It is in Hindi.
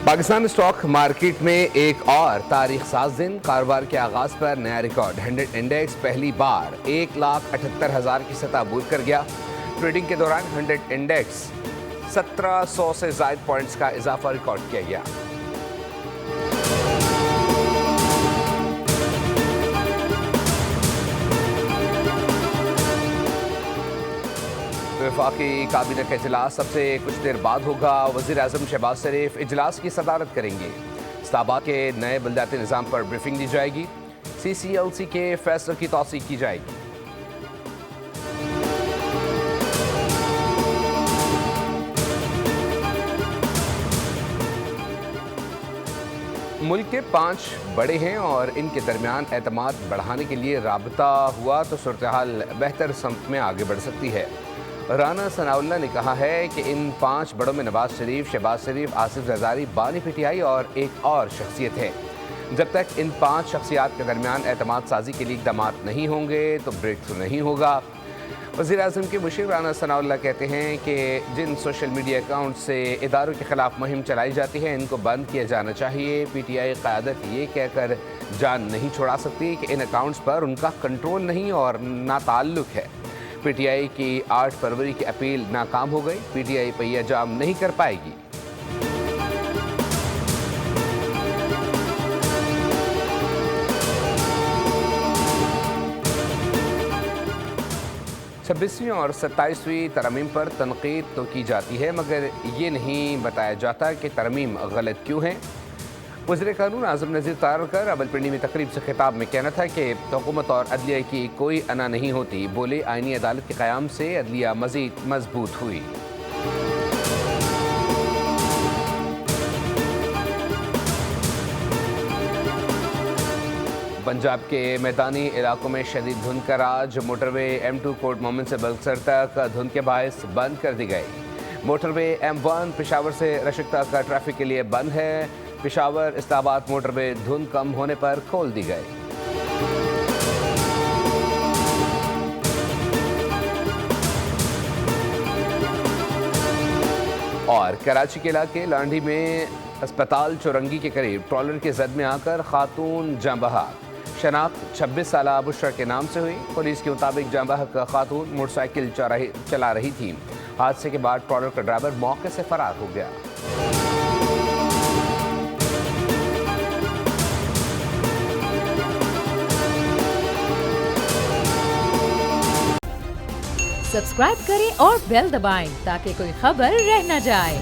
पाकिस्तान स्टॉक मार्केट में एक और तारीख साज दिन कारोबार के आगाज पर नया रिकॉर्ड 100 इंडेक्स पहली बार 1,78,000 की सतह अबूर कर गया। ट्रेडिंग के दौरान 100 इंडेक्स 1700 से ज्यादा पॉइंट्स का इजाफा रिकॉर्ड किया गया। वफाकी काबीना का इजलास सबसे कुछ देर बाद होगा। वज़ीर आज़म शहबाज शरीफ इजलास की सदारत करेंगे। इस्लामाबाद के नए बलदियाती निज़ाम पर ब्रीफिंग दी जाएगी। CCLC के फैसलों की तौसीक की जाएगी। मुल्क के 5 बड़े हैं और इनके दरमियान एतमाद बढ़ाने के लिए राबता हुआ तो सूरत हाल बेहतर समत में आगे बढ़ सकती है। राना सनाउल्लाह ने कहा है कि इन 5 बड़ों में नवाज शरीफ, शहबाज शरीफ, आसिफ जरदारी, बानी PTI और एक और शख्सियत है। जब तक इन 5 शख्सियात के दरमियान एतमाद साजी के लिए इक़दाम नहीं होंगे तो ब्रेक थ्रू नहीं होगा। वज़ीर आज़म के मुशीर राना सनाउल्लाह कहते हैं कि जिन सोशल मीडिया अकाउंट से इदारों के खिलाफ मुहिम चलाई जाती है इनको बंद किया जाना चाहिए। PTI क़यादत ये कहकर जान नहीं छुड़ा सकती कि इन अकाउंट्स पर उनका कंट्रोल नहीं और ना ताल्लुक़ है। PTI की 8 फरवरी की अपील नाकाम हो गई। PTI पहिया जाम नहीं कर पाएगी। छब्बीसवीं और 27वीं तरमीम पर तनकीद तो की जाती है मगर ये नहीं बताया जाता कि तरमीम गलत क्यों है। वज़ीर कानून आज़म नज़ीर तारकर रावलपिंडी में तकरीब से खिताब में कहना था कि हुकूमत और अदलिया की कोई अना नहीं होती। बोले आईनी अदालत के क़याम से अदलिया मज़ीद मजबूत हुई। पंजाब के मैदानी इलाकों में शदीद धुंध का राज। मोटरवे M2 कोट मोमिन से बलसर तक धुंध के बायस बंद कर दी गई। मोटरवे M1 पेशावर से रशक तक का ट्रैफिक के लिए बंद है। पेशावर इस्लामाबाद मोटरवे धुंध कम होने पर खोल दी गई। और कराची के इलाके लांडी में अस्पताल चौरंगी के करीब ट्रॉलर के जद में आकर खातून जाँ बहक। शनाख्त 26 साला बुशरा के नाम से हुई। पुलिस के मुताबिक जाँ बहक खातून मोटरसाइकिल चला रही थी। हादसे के बाद ट्रॉलर का ड्राइवर मौके से फरार हो गया। सब्सक्राइब करें और बेल दबाएं ताकि कोई खबर रह न जाए।